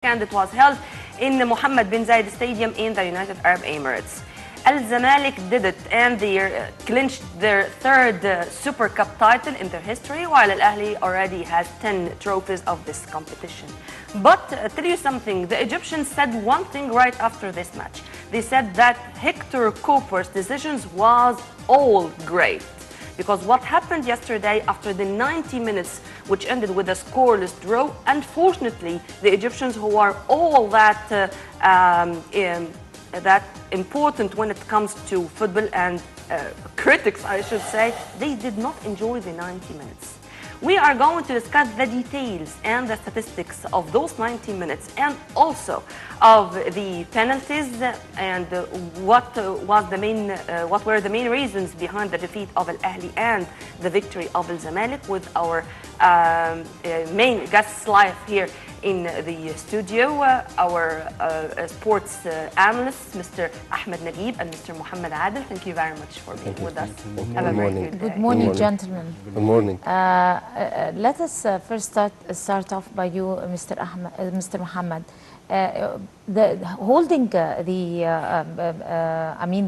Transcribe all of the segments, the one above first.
and it was held in the Mohammed bin Zayed Stadium in the United Arab Emirates. Al Zamalek did it and they clinched their third Super Cup title in their history, while Al Ahly already has 10 trophies of this competition. But tell you something, the Egyptians said one thing right after this match. They said that Hector Cooper's decisions was all great. Because what happened yesterday after the 90 minutes, which ended with a scoreless draw, unfortunately, the Egyptians, who are all that important when it comes to football and critics, I should say, they did not enjoy the 90 minutes. We are going to discuss the details and the statistics of those 90 minutes and also of the penalties and what were the main reasons behind the defeat of Al Ahly and the victory of Al Zamalek with our main guests live here in the studio, our sports analysts, Mr. Ahmed Nagib and Mr. Mohamed Adel. Thank you very much for being with us. Have a very good day. Good morning, gentlemen. Good morning. Let us first start off by you, Mr. Mohamed. Holding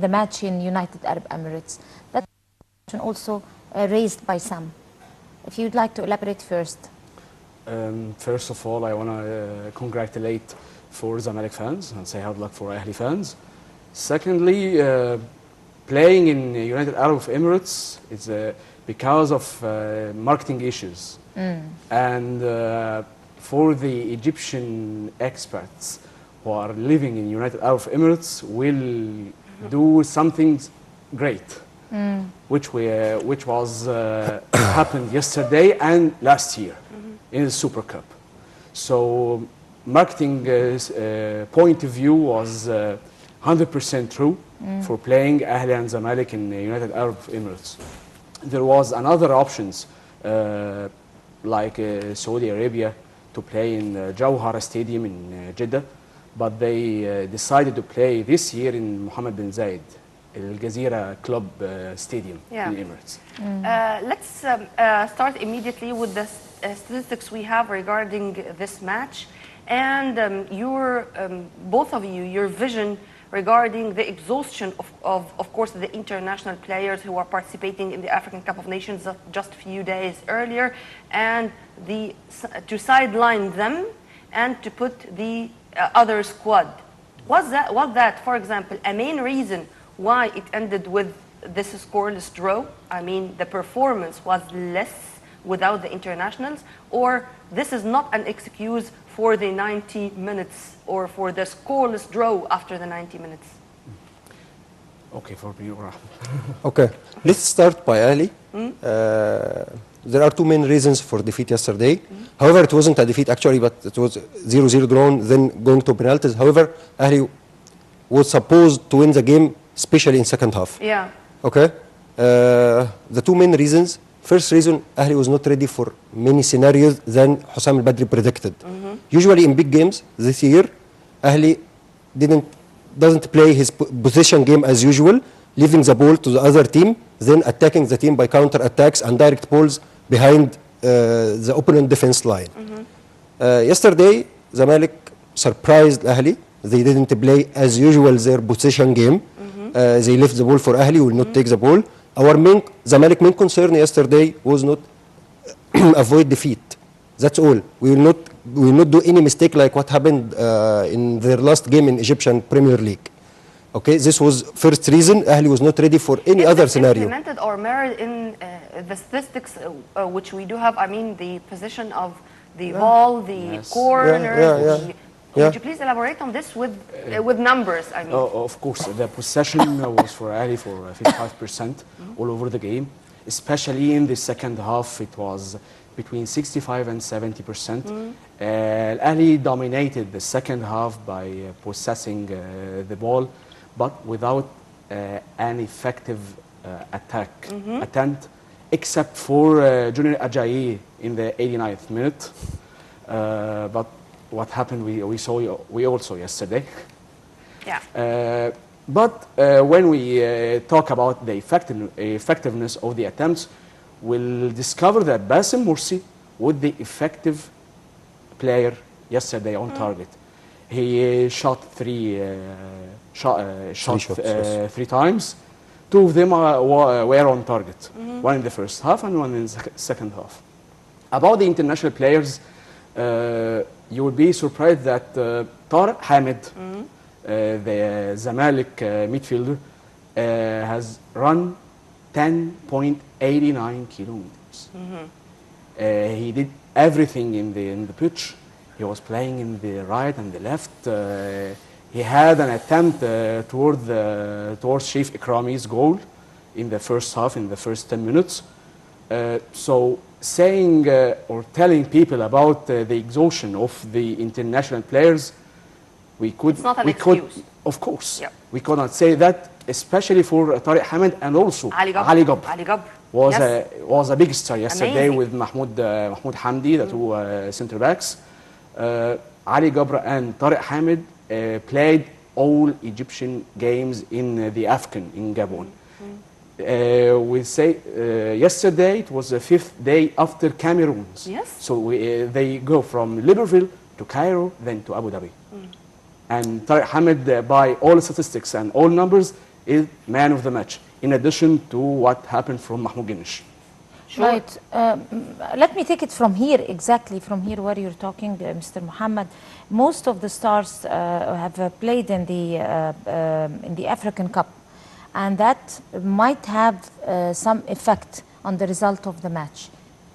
the match in United Arab Emirates, that question also raised by some. If you'd like to elaborate first. First of all, I want to congratulate for Zamalek fans and say hard luck for Ahly fans. Secondly, playing in United Arab Emirates is because of marketing issues. And for the Egyptian expats who are living in United Arab Emirates will do something great, which was happened yesterday and last year in the Super Cup. So marketing point of view was 100% true for playing Ahly and Zamalek in United Arab Emirates. There was another options like Saudi Arabia to play in Jawhara Stadium in Jeddah, but they decided to play this year in Mohammed bin Zayed Al Jazeera Club Stadium in Emirates. Let's start immediately with the statistics we have regarding this match and both of you, your vision regarding the exhaustion of course, the international players who are participating in the African Cup of Nations just a few days earlier, and to sideline them and to put the other squad. Was that, for example, a main reason why it ended with this scoreless draw? I mean, the performance was less without the internationals, or this is not an excuse for the 90 minutes or for the scoreless draw after the 90 minutes? Okay, for you, Okay, let's start by Ahly. There are two main reasons for defeat yesterday. However, it wasn't a defeat actually, but it was 0-0 drawn, then going to penalties. However, Ahly was supposed to win the game, especially in second half. Yeah. Okay. The two main reasons. First reason, Ahly was not ready for many scenarios than Hussam al-Badri predicted. Usually in big games this year, Ahly doesn't play his possession game as usual, leaving the ball to the other team, then attacking the team by counter attacks and direct balls behind the opponent defense line. Yesterday, Zamalek surprised Ahly. They didn't play as usual their possession game. They left the ball for Ahly, will not take the ball. Zamalek main concern yesterday was not avoid defeat. That's all. We will not do any mistake like what happened in their last game in Egyptian Premier League. Okay, this was first reason. Ahly was not ready for any other scenario. Implemented or mirrored in the statistics which we do have. I mean, the position of the ball, the corner. Would you please elaborate on this with numbers? I mean, of course, the possession was for Ahly for 55% all over the game. Especially in the second half, it was between 65 and 70%. Ahly dominated the second half by possessing the ball, but without an effective attempt, except for Junior Ajayi in the 89th minute. But what happened, we all saw yesterday. Yeah. But when we talk about the effectiveness of the attempts, we'll discover that Bassem Morsi was the effective player yesterday on target. He shot three shots shots, yes. 3 times. 2 of them were on target. One in the first half and one in the second half. About the international players, you will be surprised that Tariq Hamid, the Zamalek midfielder, has run 10.89 kilometers. He did everything in the pitch. He was playing in the right and the left. He had an attempt towards Sheikh Ikrami's goal in the first half, in the first 10 minutes. So saying or telling people about the exhaustion of the international players, It's not an excuse. Of course, Yep. we could not say that, especially for Tariq Hamid and also Ali Gabr. Ali Gabr Ali Gabr. was Yes. a big star yesterday Amazing. with Mahmoud Hamdi, the two center backs. Ali Gabr and Tariq Hamid played all Egyptian games in the AFCON in Gabon. We say yesterday it was the 5th day after Cameroon's. Yes. So they go from Libreville to Cairo, then to Abu Dhabi. And Tariq Hamid, by all statistics and all numbers, is man of the match, in addition to what happened from Mahmoud Guinish. Sure. Right. Let me take it from here, exactly from here where you're talking, Mr. Mohammed. Most of the stars have played in the African Cup, and that might have some effect on the result of the match.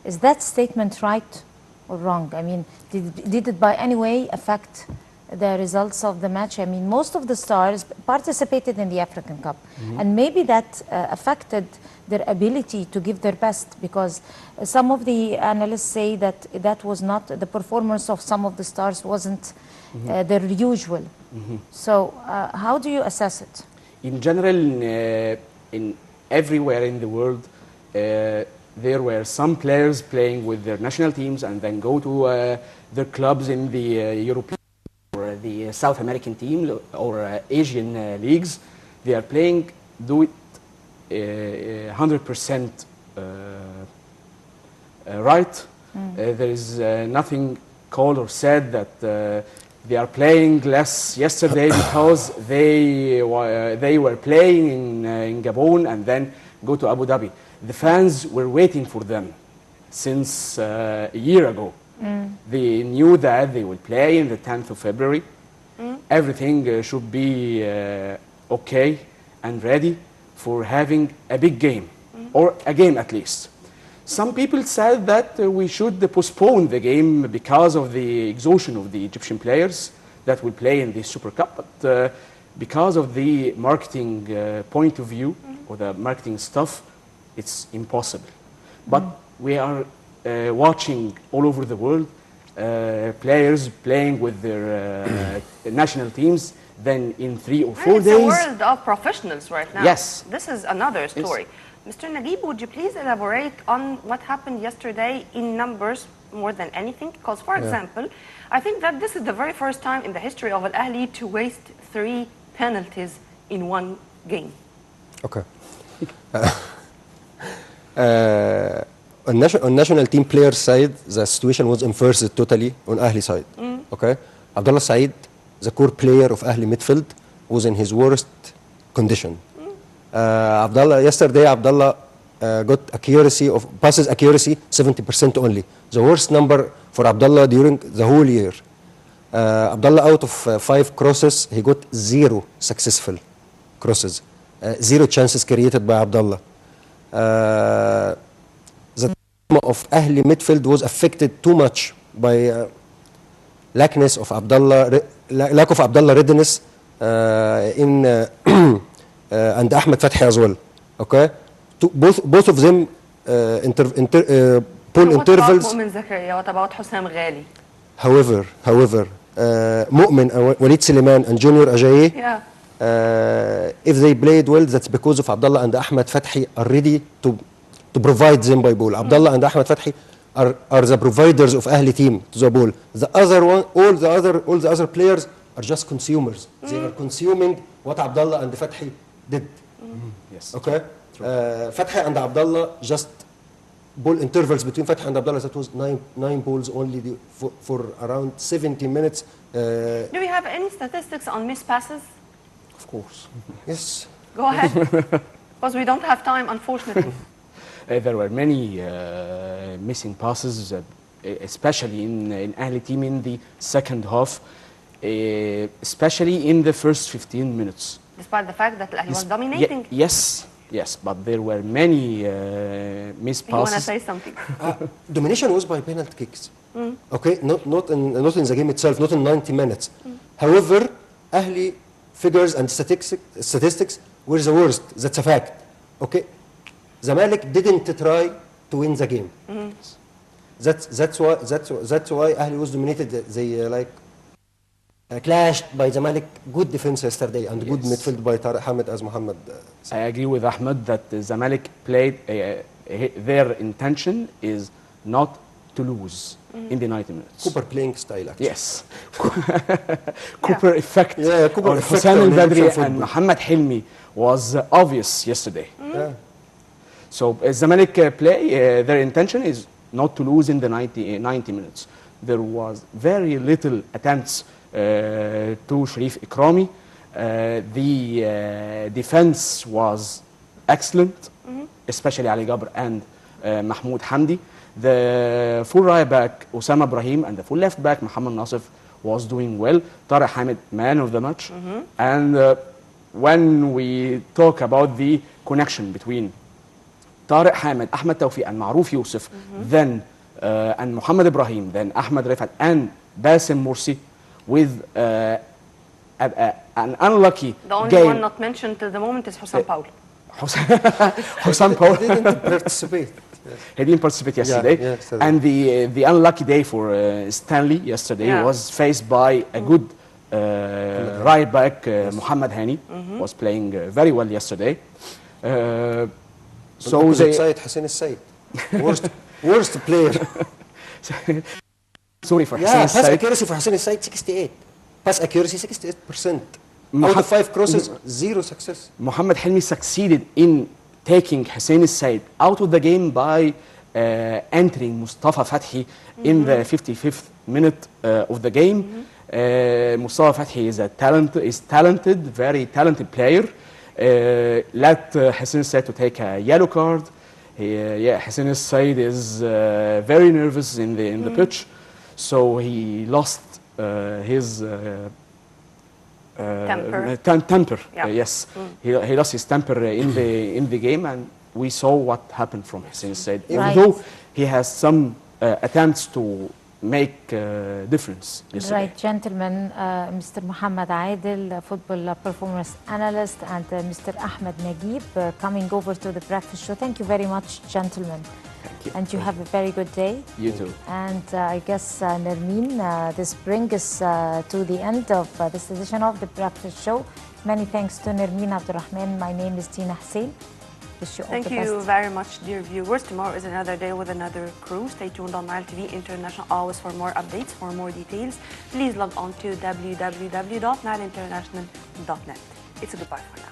Is that statement right or wrong? I mean, did it by any way affect the results of the match? I mean, most of the stars participated in the African Cup, and maybe that affected their ability to give their best, because some of the analysts say that that was not, the performance of some of the stars wasn't their usual. So how do you assess it? In general, in everywhere in the world, there were some players playing with their national teams and then go to their clubs in the European or the South American team or Asian leagues. They are playing, do it 100% right. There is nothing called or said that they are playing less yesterday because they were playing in Gabon and then go to Abu Dhabi. The fans were waiting for them since a year ago. They knew that they will play in the 10th of February. Everything should be okay and ready for having a big game, or a game at least. Some people said that we should postpone the game because of the exhaustion of the Egyptian players that will play in the Super Cup, but because of the marketing point of view or the marketing stuff, it's impossible. But we are watching all over the world players playing with their national teams. Then in 3 or 4 It's days. a world of professionals right now. Yes. This is another story. Mr. Naguib, would you please elaborate on what happened yesterday in numbers more than anything? Because, for example, I think that this is the very first time in the history of Al Ahly to waste 3 penalties in one game. Okay. On national team player side, the situation was inversed totally on Ahly side. Okay. Abdullah Saeed, the core player of Ahly midfield, was in his worst condition. Yesterday, Abdullah got accuracy of passes accuracy 70% only. The worst number for Abdullah during the whole year. Abdullah, out of 5 crosses, he got 0 successful crosses, 0 chances created by Abdullah. The team of Ahly midfield was affected too much by lack of Abdullah readiness and Ahmed Fathi as well. Okay, both of them pull intervals. What about Mohamed Zakaria? What about Hussam Ghali? However, Mu'min, Walid Suleiman, and Junior Ajayi, if they played well, that's because of Abdullah and Ahmed Fathi are ready to provide them by ball. Abdullah and Ahmed Fathi are the providers of Ahly team to the ball. The other one, all the other players are just consumers. They are consuming what Abdullah and Fathi did. Yes. Okay. Fathi and Abdullah just ball intervals between Fatih and Abdullah, that was nine balls only for around 70 minutes. Do we have any statistics on missed passes? Of course. Yes. Go ahead. Because we don't have time, unfortunately. There were many missing passes, especially in Ahli team in the second half, especially in the first 15 minutes. Despite the fact that Al-Ahli was dominating. Yes, but there were many missed You want to passes. say something? Domination was by penalty kicks. Okay, not in the game itself, not in 90 minutes. However, Ahli figures and statistics were the worst. That's a fact. Okay, Zamalek didn't try to win the game. That's why Ahli was dominated. They clashed by Zamalek. Good defense yesterday and good midfield by Tariq Hamid, as Mohamed said. I agree with Ahmed that Zamalek played. Their intention is not to lose in the 90 minutes. Cooper playing style, actually. Yes. Cooper effect Cooper on effect Hossein on al-Badri Egyptian and football. Mohamed Hilmi was obvious yesterday. Yeah. So Zamalek play, their intention is not to lose in the 90 minutes. There was very little attempts to Sharif Ikrami. The defense was excellent, especially Ali Gabr and Mahmoud Hamdi. The full right back Osama Ibrahim and the full left back Mohamed Nasif was doing well. Tariq Hamid, man of the match. And when we talk about the connection between Tariq Hamid, Ahmed Tawfiq and Maruf Yusuf, then and Mohamed Ibrahim, then Ahmed Rifat and Basim Morsi, with an unlucky The only game. one not mentioned till the moment is Hossein Paul. Hossein Paul. He didn't participate. He didn't participate yesterday. Yeah, yesterday. And the unlucky day for Stanley yesterday was faced by a good right back, Mohamed Hani, was playing very well yesterday. So Opposite they, side, Hussein al-Said. Worst player. sorry for Yeah, Hussein pass al-Said. accuracy for Hussein al-Said, 68. Pass accuracy, 68%. Out of 5 crosses, 0 success. Mohamed Hilmi succeeded in taking Hussein al-Said out of the game by entering Mustafa Fathi in the 55th minute of the game. Mustafa Fathi is talented, very talented player. Let Hussein al-Said to take a yellow card. Hussein al-Said is very nervous in the pitch, so he lost his temper. Yeah. Yes, he lost his temper in the game, and we saw what happened from Hussein al-Said. Right. Although he has some attempts to make difference yesterday. Right, gentlemen, Mr. Mohamed Adel, football performance analyst, and Mr. Ahmed Naguib coming over to the breakfast show. Thank you very much, gentlemen. Thank you. And you have a very good day. You too. And I guess, Nermeen, this brings us to the end of this edition of the breakfast show. Many thanks to Nermeen Abdurrahman. My name is Tina Hussein. Wish you all Thank the you best. very much, dear viewers. Tomorrow is another day with another crew. Stay tuned on Nile TV International always for more updates, for more details. Please log on to www.nileinternational.net. It's a goodbye for now.